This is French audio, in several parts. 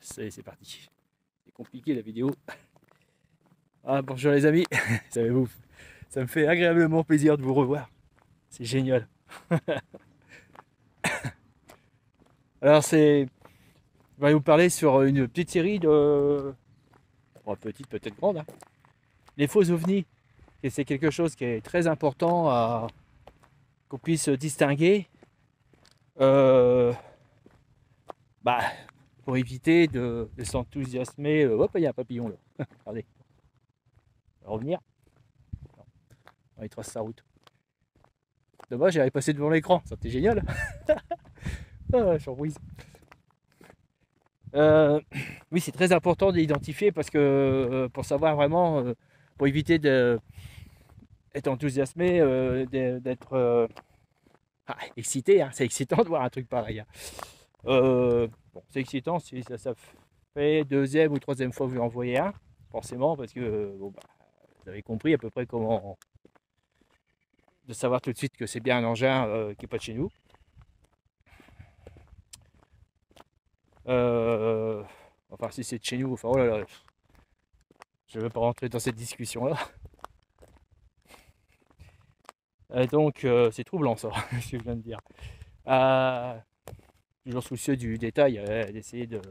c'est parti. C'est compliqué la vidéo. Ah, bonjour les amis, savez-vous, ça me fait agréablement plaisir de vous revoir. C'est génial. Alors je vais vous parler sur une petite série de... Bon, petite, peut-être grande. Hein. Les faux ovnis. Et c'est quelque chose qui est très important qu'on puisse distinguer. Euh, bah, pour éviter de s'enthousiasmer. Hop, il y a un papillon là. Regardez. On va revenir. Non, il trace sa route. Dommage, j'avais passé devant l'écran. Ça c'était génial. Ah, surprise. Oui, c'est très important d'identifier parce que pour savoir vraiment, pour éviter d'être enthousiasmé, d'être excité. Hein. C'est excitant de voir un truc pareil. Hein. Bon, c'est excitant si ça fait deuxième ou troisième fois que vous en voyez un, forcément, parce que bon, bah, vous avez compris à peu près comment de savoir tout de suite que c'est bien un engin qui n'est pas de chez nous. Enfin, si c'est de chez nous, enfin, oh là là, je ne veux pas rentrer dans cette discussion-là. Donc, c'est troublant ça, ce que je viens de dire. Toujours soucieux du détail, d'essayer de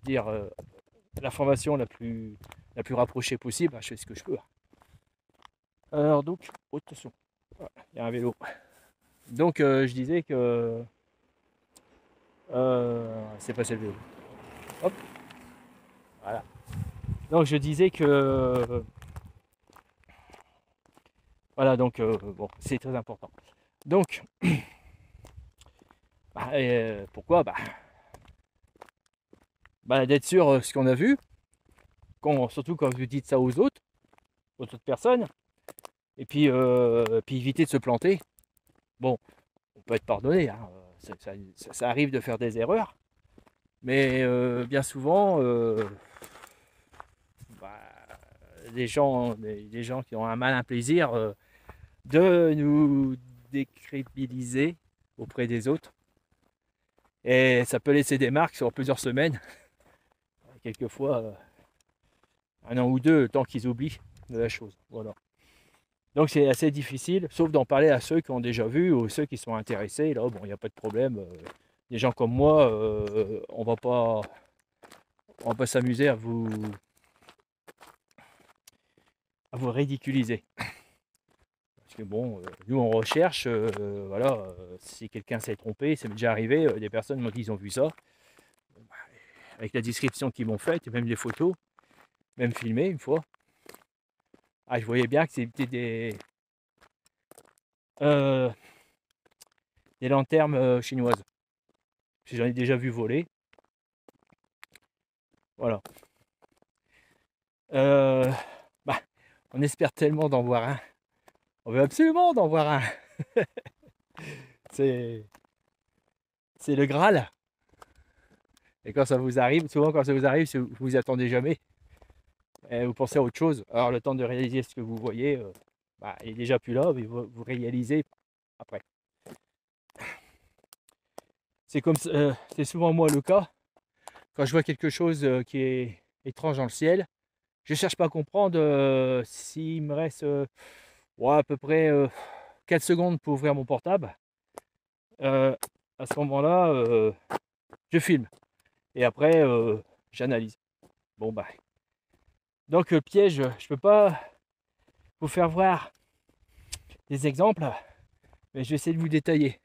dire l'information la plus rapprochée possible. Je fais ce que je peux. Alors donc, attention, il y a un vélo. Donc, je disais que c'est passé le vélo. Hop, voilà. Donc, je disais que voilà, donc bon, c'est très important. Donc, pourquoi d'être sûr ce qu'on a vu, surtout quand vous dites ça aux autres personnes, et puis éviter de se planter. Bon, on peut être pardonné, hein, ça arrive de faire des erreurs, mais bien souvent, des gens qui ont un malin plaisir de nous décrédibiliser auprès des autres. Et ça peut laisser des marques sur plusieurs semaines, quelquefois un an ou deux, tant qu'ils oublient de la chose. Voilà. Donc c'est assez difficile, sauf d'en parler à ceux qui ont déjà vu ou ceux qui sont intéressés. Là, bon, il n'y a pas de problème. Des gens comme moi, on va pas s'amuser à vous ridiculiser. Parce que bon, nous on recherche, voilà, si quelqu'un s'est trompé, ça m'est déjà arrivé, des personnes m'ont dit qu'ils ont vu ça, avec la description qu'ils m'ont faite, même les photos, même filmées une fois. Ah, je voyais bien que c'était des lanternes chinoises. J'en ai déjà vu voler. Voilà. On espère tellement d'en voir un. On veut absolument d'en voir un. C'est le Graal. Et quand ça vous arrive, souvent quand ça vous arrive, vous vous y attendez jamais. Et vous pensez à autre chose. Alors le temps de réaliser ce que vous voyez, il est déjà plus là, mais vous réalisez après. C'est comme c'est souvent moi le cas. Quand je vois quelque chose qui est étrange dans le ciel, je cherche pas à comprendre s'il me reste à peu près 4 secondes pour ouvrir mon portable. À ce moment-là, je filme. Et après, j'analyse. Bon, donc, le piège, je peux pas vous faire voir des exemples, mais je vais essayer de vous détailler.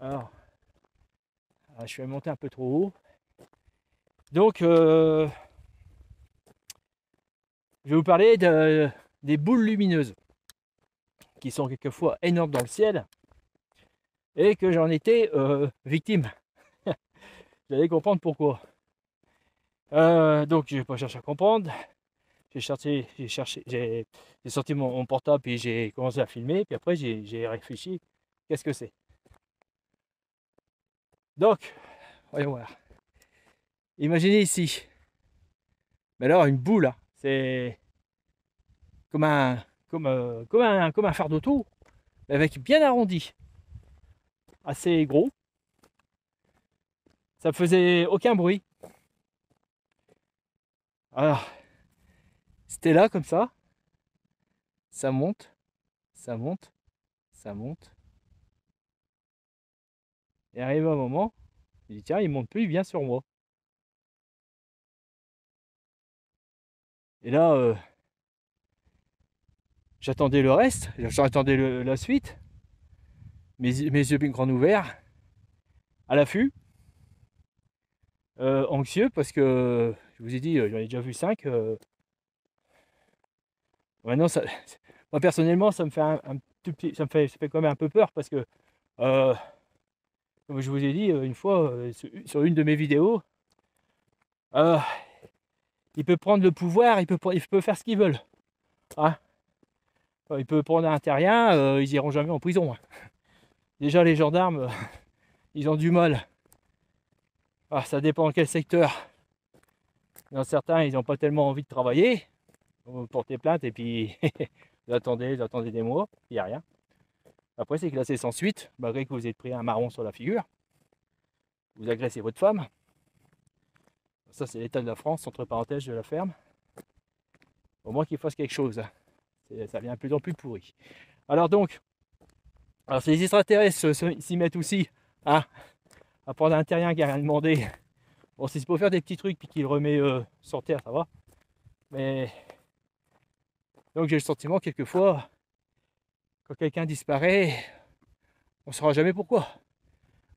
Alors, je vais monter un peu trop haut. Donc, je vais vous parler des boules lumineuses qui sont quelquefois énormes dans le ciel et que j'en étais victime. Vous allez comprendre pourquoi. Donc, je vais pas chercher à comprendre. J'ai sorti mon portable et j'ai commencé à filmer. Puis après, j'ai réfléchi. Qu'est-ce que c'est? Donc, voyons voir. Imaginez ici. Mais alors, une boule, hein, c'est comme un phare d'auto, avec bien arrondi. Assez gros. ça faisait aucun bruit. Alors, c'était là comme ça monte, ça monte, ça monte. Et arrive un moment, il dit tiens, il monte plus, il vient sur moi. Et là, j'attendais le reste, j'attendais la suite, mes yeux bien grands ouverts, à l'affût, anxieux parce que je vous ai dit, j'en ai déjà vu 5. Maintenant, moi personnellement, ça me fait un tout petit, ça fait quand même un peu peur parce que, comme je vous ai dit une fois sur une de mes vidéos, euh, il peut prendre le pouvoir, il peut faire ce qu'il veut. Hein. Il peut prendre un terrien, ils iront jamais en prison. Hein. Déjà les gendarmes, ils ont du mal. Ah, ça dépend dans quel secteur. Dans certains, ils n'ont pas tellement envie de travailler. Vous portez plainte et puis vous attendez des mois, il n'y a rien. Après, c'est classé sans suite, malgré que vous ayez pris un marron sur la figure. Vous agressez votre femme. Ça, c'est l'état de la France, entre parenthèses, je la ferme. Au moins qu'il fasse quelque chose. Ça devient de plus en plus pourri. Alors donc, si les extraterrestres s'y mettent aussi à prendre un terrien qui n'a rien demandé, bon, si c'est pour faire des petits trucs puis qu'il le remet sur terre, ça va. Mais donc j'ai le sentiment quelquefois, quand quelqu'un disparaît, on ne saura jamais pourquoi.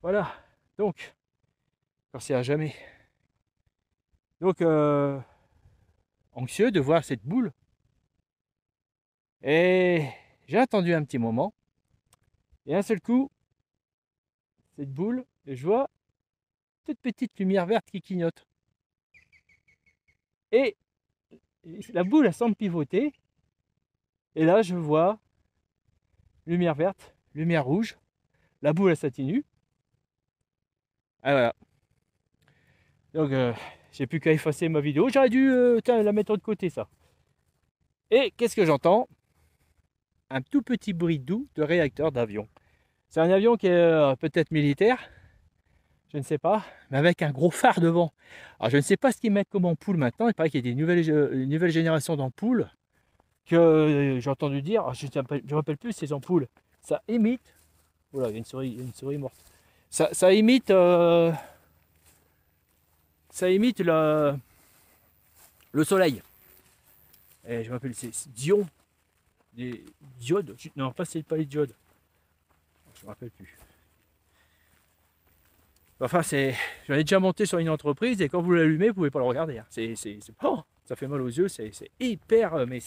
Voilà. Donc, quand c'est à jamais. Donc, anxieux de voir cette boule. Et j'ai attendu un petit moment. Et un seul coup, cette boule, je vois toute petite lumière verte qui clignote. Et la boule, elle semble pivoter. Et là, je vois lumière verte, lumière rouge. La boule, elle s'atténue. Ah voilà. Donc, j'ai plus qu'à effacer ma vidéo. J'aurais dû la mettre de côté, ça. Et qu'est-ce que j'entends? Un tout petit bruit doux de réacteur d'avion. C'est un avion qui est peut-être militaire, je ne sais pas, mais avec un gros phare devant. Alors je ne sais pas ce qu'ils mettent comme ampoule maintenant. Il paraît qu'il y a des nouvelles générations d'ampoules que j'ai entendu dire. Je ne me rappelle plus ces ampoules. Ça imite. Voilà, il y a une souris morte. Ça imite. Ça imite le soleil. Et je m'appelle c'est Dion. Des diodes. Non, pas les diodes. Je ne me rappelle plus. Enfin, j'en ai déjà monté sur une entreprise et quand vous l'allumez, vous pouvez pas le regarder. Hein. Oh, ça fait mal aux yeux, c'est hyper, mais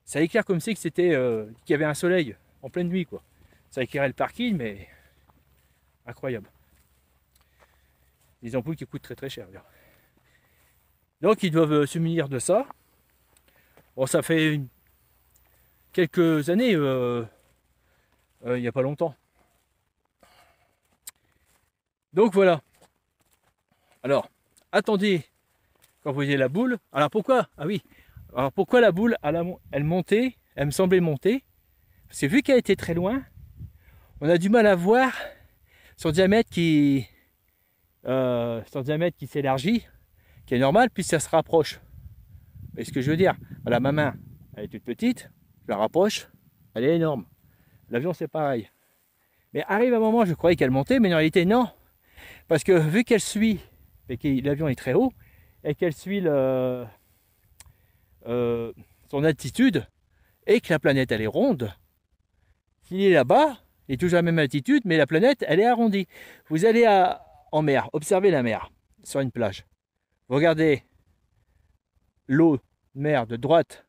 ça éclaire comme si c'était qu'il y avait un soleil en pleine nuit, quoi. Ça éclairait le parking, mais incroyable. Des ampoules qui coûtent très très cher. Bien. Donc ils doivent se munir de ça. Bon, ça fait quelques années, il n'y a pas longtemps. Donc voilà. Alors, attendez quand vous voyez la boule. Alors pourquoi? Ah oui. Alors pourquoi la boule, elle montait, elle me semblait monter. Parce que vu qu'elle était très loin, on a du mal à voir son diamètre qui s'élargit, qui est normal, puis ça se rapproche. Vous voyez ce que je veux dire? Voilà, ma main, elle est toute petite, je la rapproche, elle est énorme. L'avion c'est pareil. Mais arrive un moment, je croyais qu'elle montait, mais en réalité non. Parce que vu qu'elle suit, et que l'avion est très haut, et qu'elle suit son altitude, et que la planète elle est ronde, s'il est là-bas, il est toujours à la même altitude, mais la planète elle est arrondie. Vous allez en mer, observez la mer, sur une plage. Vous regardez l'eau, mer de droite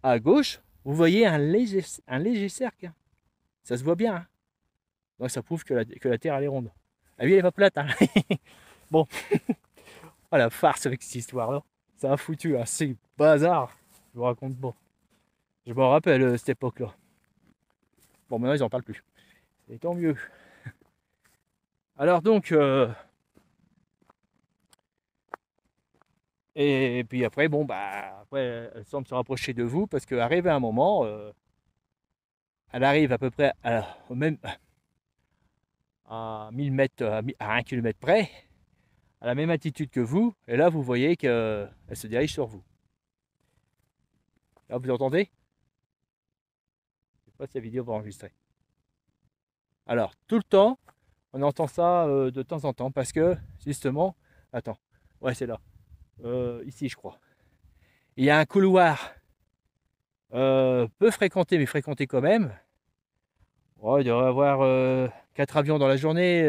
à gauche, vous voyez un léger cercle. Ça se voit bien. Hein. Donc ça prouve que la Terre elle est ronde. Ah oui, elle est pas plate. Hein. Bon, oh, la farce avec cette histoire-là. Ça a foutu un c'est bazar. Je vous raconte pas. Je me rappelle cette époque-là. Bon, maintenant ils en parlent plus. Et tant mieux. Alors donc, et puis après, bon, bah, après, elle semble se rapprocher de vous parce qu'arrive un moment, elle arrive à peu près à 1000 mètres, à 1 km près, à la même altitude que vous, et là vous voyez qu'elle se dirige sur vous. Là vous entendez? Je sais pas si la vidéo va enregistrer. Alors, tout le temps, on entend ça de temps en temps, parce que, justement, attends, ouais c'est là, ici je crois. Il y a un couloir peu fréquenté, mais fréquenté quand même. Oh, il devrait y avoir 4 avions dans la journée,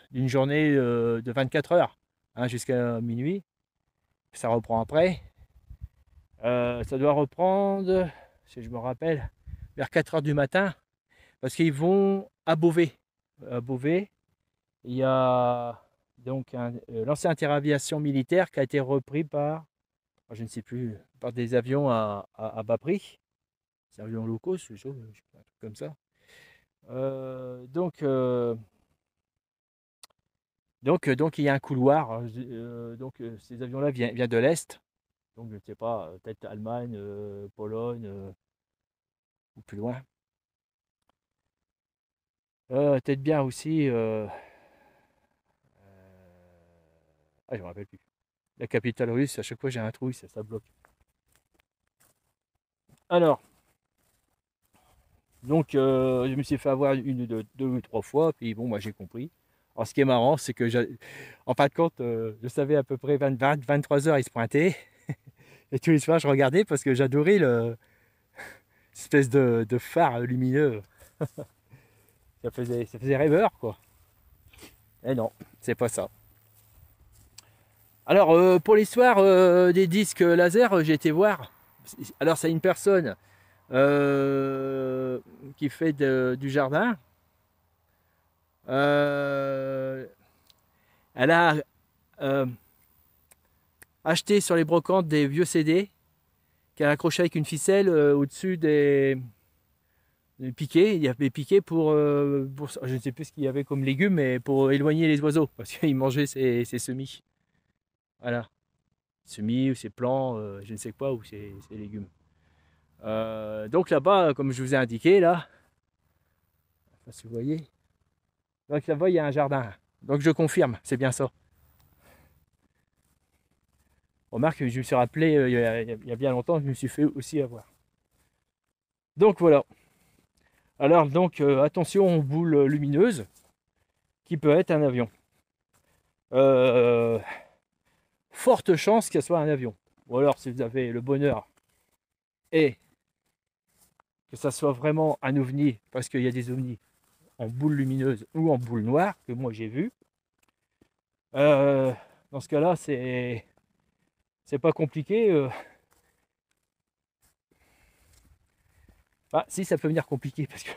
d'une journée de 24 heures, hein, jusqu'à minuit. Ça reprend après. Ça doit reprendre, si je me rappelle, vers 4 heures du matin, parce qu'ils vont à Beauvais. À Beauvais, il y a donc l'ancien interaviation militaire qui a été repris par, je ne sais plus, par des avions à bas prix. Des avions low cost, un truc comme ça. Donc il y a un couloir. Ces avions-là viennent de l'Est. Donc je ne sais pas, peut-être Allemagne, Pologne ou plus loin. Peut-être bien aussi. Je ne me rappelle plus. La capitale russe, à chaque fois j'ai un trou, ça bloque. Alors, donc je me suis fait avoir deux ou trois fois, puis bon, moi j'ai compris. Alors ce qui est marrant, c'est que en fin de compte, je savais à peu près 23 heures, il se pointait. Et tous les soirs, je regardais parce que j'adorais l'espèce de phare lumineux. Ça faisait rêveur, quoi. Et non, c'est pas ça. Alors, pour l'histoire des disques laser, j'ai été voir. Alors, c'est une personne qui fait du jardin. Elle a acheté sur les brocantes des vieux CD qu'elle a accroché avec une ficelle au-dessus des piquets. Il y avait piqué pour je ne sais plus ce qu'il y avait comme légumes, mais pour éloigner les oiseaux, parce qu'ils mangeaient ses semis. Voilà. Semis ou ses plants, je ne sais quoi, ou ses légumes. Donc là-bas, comme je vous ai indiqué, là, je sais pas si vous voyez, donc là-bas, il y a un jardin. Donc je confirme, c'est bien ça. Remarque, je me suis rappelé, il y a bien longtemps, je me suis fait aussi avoir. Donc voilà. Alors donc, attention aux boules lumineuses, qui peut être un avion. Forte chance qu'elle soit un avion. Ou alors, si vous avez le bonheur et que ça soit vraiment un ovni, parce qu'il y a des ovnis en boule lumineuse ou en boule noire, que moi j'ai vu. Dans ce cas-là, c'est pas compliqué. Si, ça peut venir compliqué, parce que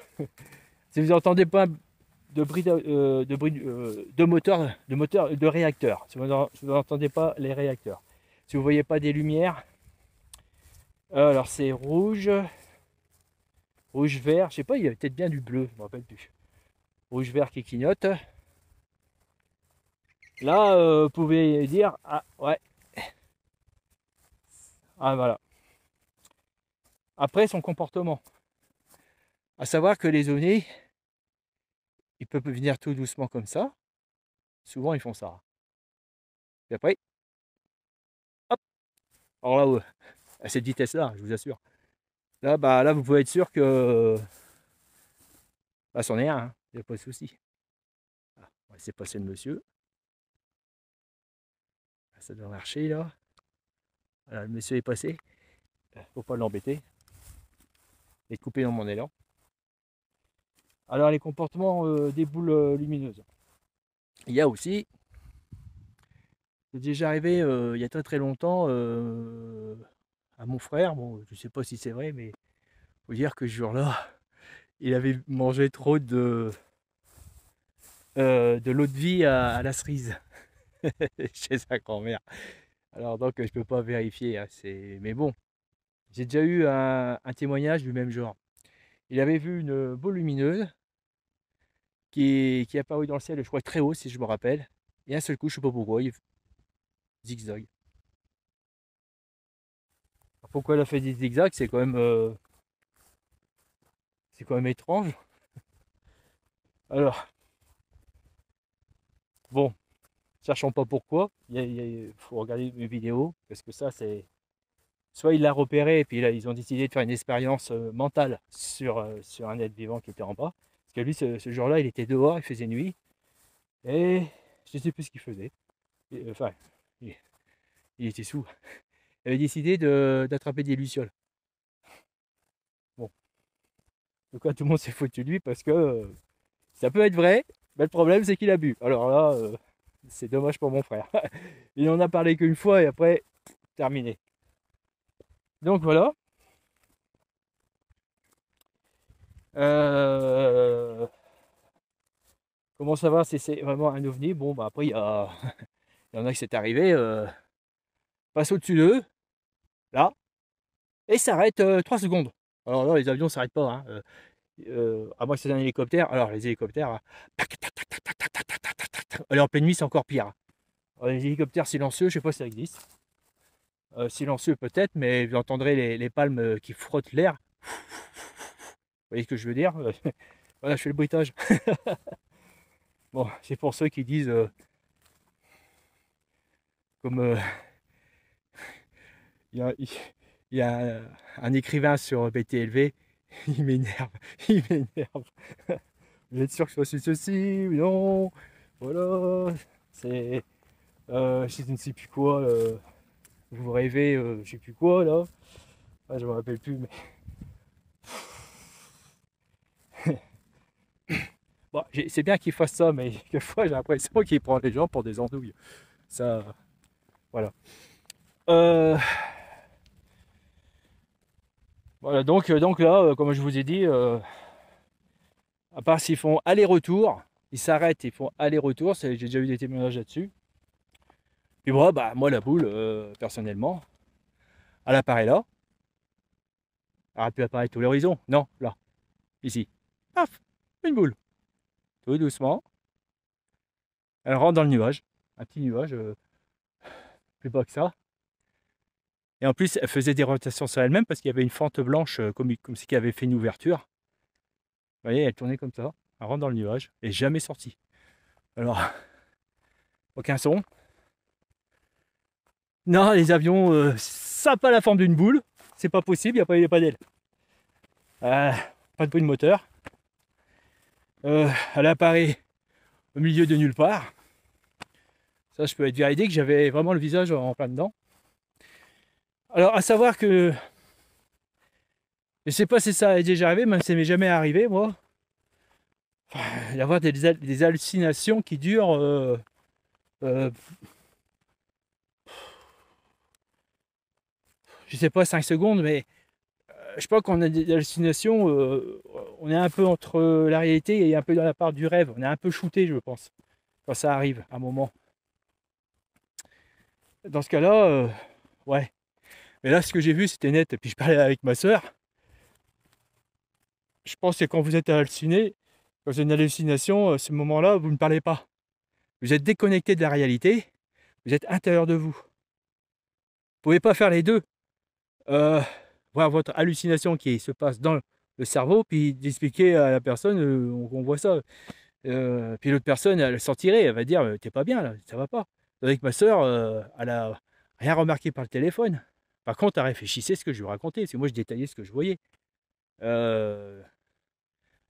si vous n'entendez pas de bruit de moteur, de réacteur, si vous n'entendez pas les réacteurs, si vous ne voyez pas des lumières, alors c'est rouge, vert, je sais pas, il y a peut-être bien du bleu, je ne me rappelle plus. Rouge, vert qui clignote. Là, vous pouvez dire, ah ouais, ah voilà. Après, son comportement. À savoir que les ovnis, ils peuvent venir tout doucement comme ça. Souvent, ils font ça. Et après, hop. Alors là, à cette vitesse-là, je vous assure. Là, là, vous pouvez être sûr que c'en est un. Il n'y a pas de souci. On va laisser passer le monsieur. Ça doit marcher là. Voilà, le monsieur est passé. Faut pas l'embêter. Et couper dans mon élan. Alors les comportements des boules lumineuses. Il y a aussi, c'est déjà arrivé il y a très très longtemps à mon frère. Bon, je sais pas si c'est vrai, mais faut dire que ce jour-là, il avait mangé trop de l'eau de vie à la cerise chez sa grand-mère. Alors donc je peux pas vérifier, hein, mais bon, j'ai déjà eu un témoignage du même genre. Il avait vu une boule lumineuse qui est apparue dans le ciel, je crois très haut si je me rappelle, et un seul coup, je sais pas pourquoi, il zigzag. Alors, pourquoi elle a fait des zigzags, c'est quand même étrange. Alors, Bon, cherchons pas pourquoi. Il faut regarder mes vidéos, parce que ça, c'est... Soit il l'a repéré, et puis là, ils ont décidé de faire une expérience mentale sur un être vivant qui était en bas. Parce que lui, ce jour-là, il était dehors, il faisait nuit, et je ne sais plus ce qu'il faisait. Enfin, il, il était sous. Il avait décidé d'attraper des lucioles. Bon, donc là, tout le monde s'est foutu de lui, parce que ça peut être vrai, mais le problème, c'est qu'il a bu. Alors là, c'est dommage pour mon frère. Il en a parlé qu'une fois, et après, terminé. Donc voilà. Euh, Comment savoir si c'est vraiment un ovni? Bon, bah après, il y en a qui c'est arrivé, passe au-dessus d'eux, là, et s'arrête 3 secondes. Alors là, les avions ne s'arrêtent pas, hein. À moins que c'est un hélicoptère. Alors, les hélicoptères, hein, alors, en pleine nuit, c'est encore pire, hein. Alors, les hélicoptères silencieux, je sais pas si ça existe. Silencieux peut-être, mais vous entendrez les palmes qui frottent l'air. Vous voyez ce que je veux dire? Voilà, je fais le bruitage. Bon, c'est pour ceux qui disent, comme il y a, il y a un écrivain sur BTLV, il m'énerve, il m'énerve. Vous êtes sûr que je suis ceci? Non, voilà, c'est je ne sais plus quoi, vous rêvez, je sais plus quoi là. Ah, je me rappelle plus, mais bon, c'est bien qu'il fasse ça, mais quelquefois j'ai l'impression qu'il prend les gens pour des andouilles. Ça, voilà. Euh, voilà, donc là, comme je vous ai dit, à part s'ils font aller-retour, ils s'arrêtent, ils font aller-retour, j'ai déjà eu des témoignages là-dessus. Puis moi, bah, moi la boule, personnellement, elle apparaît là. Elle aurait pu apparaître tout l'horizon. Non, là, ici. Paf, une boule. Tout doucement. Elle rentre dans le nuage. Un petit nuage, plus bas que ça. Et en plus, elle faisait des rotations sur elle-même parce qu'il y avait une fente blanche, comme si elle avait fait une ouverture. Vous voyez, elle tournait comme ça. Elle rentre dans le nuage et jamais sortie. Alors, aucun son. Non, les avions, ça n'a pas la forme d'une boule. C'est pas possible, il n'y a pas d'ailes. Pas de bruit de moteur. Elle apparaît au milieu de nulle part. Ça, je peux être véridique, j'avais vraiment le visage en plein dedans. Alors, à savoir que je sais pas si ça est déjà arrivé, mais ça m'est jamais arrivé, moi, d'avoir des hallucinations qui durent je sais pas, 5 secondes, mais je pense qu'on a des hallucinations, on est un peu entre la réalité et un peu dans la part du rêve. On est un peu shooté, je pense, quand ça arrive à un moment. Dans ce cas-là, ouais. Mais là, ce que j'ai vu, c'était net. Et puis je parlais avec ma soeur. Je pense que quand vous êtes halluciné, quand vous avez une hallucination, ce moment-là, vous ne parlez pas. Vous êtes déconnecté de la réalité. Vous êtes intérieur de vous. Vous ne pouvez pas faire les deux. Voir votre hallucination qui se passe dans le cerveau, puis d'expliquer à la personne on voit ça. Puis l'autre personne, elle sentirait, elle va dire t'es pas bien là, ça va pas. Avec ma soeur, elle a rien remarqué par le téléphone. Par contre, elle réfléchissait ce que je lui racontais, parce que moi je détaillais ce que je voyais.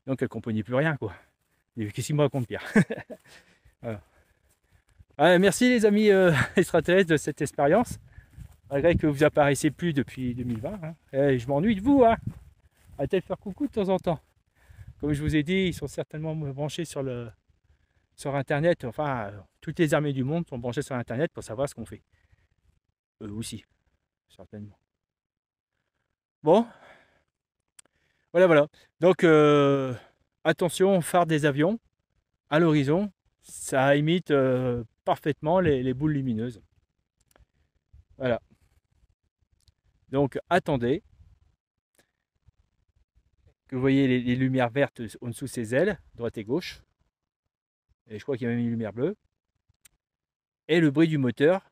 Donc elle comprenait plus rien, quoi. Qu'est-ce qu'il me raconte, Pierre? Voilà. Merci les amis extraterrestres de cette expérience, malgré que vous apparaissez plus depuis 2020. Hein. Je m'ennuie de vous, hein. Arrêtez de faire coucou de temps en temps. Comme je vous ai dit, ils sont certainement branchés sur Internet. Enfin, toutes les armées du monde sont branchées sur Internet pour savoir ce qu'on fait. Eux aussi, certainement. Bon, voilà. Donc, attention, phare des avions à l'horizon, ça imite parfaitement les boules lumineuses. Voilà. Donc, attendez que vous voyez les lumières vertes en dessous de ses ailes, droite et gauche. Et je crois qu'il y a même une lumière bleue. Et le bruit du moteur,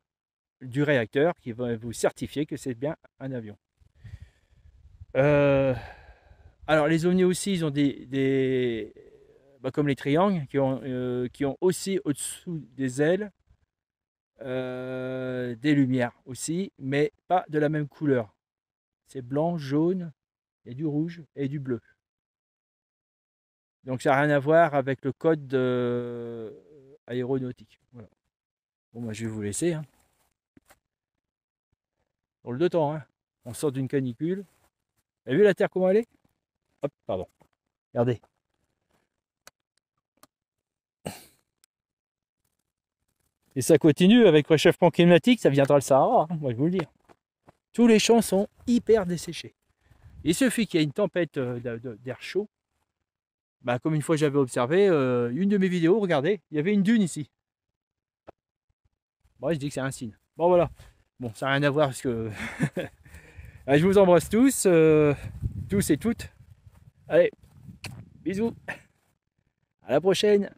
du réacteur, qui va vous certifier que c'est bien un avion. Alors les ovnis aussi, ils ont comme les triangles, qui ont aussi au-dessous des ailes des lumières aussi, mais pas de la même couleur. C'est blanc, jaune, et du rouge et du bleu. Donc ça n'a rien à voir avec le code aéronautique. Voilà. Bon, moi je vais vous laisser. Hein. Dans le deux temps, hein. On sort d'une canicule. Vous avez vu la Terre comment elle est? Hop, pardon. Regardez. Et ça continue avec le réchauffement climatique, ça viendra le Sahara, hein, moi je vous le dis. Tous les champs sont hyper desséchés. Il suffit qu'il y ait une tempête d'air chaud. Bah, comme une fois j'avais observé, une de mes vidéos, regardez, il y avait une dune ici. Bon, je dis que c'est un signe. Bon voilà. Bon, ça n'a rien à voir parce que... Allez, je vous embrasse tous, tous et toutes. Allez, bisous. À la prochaine.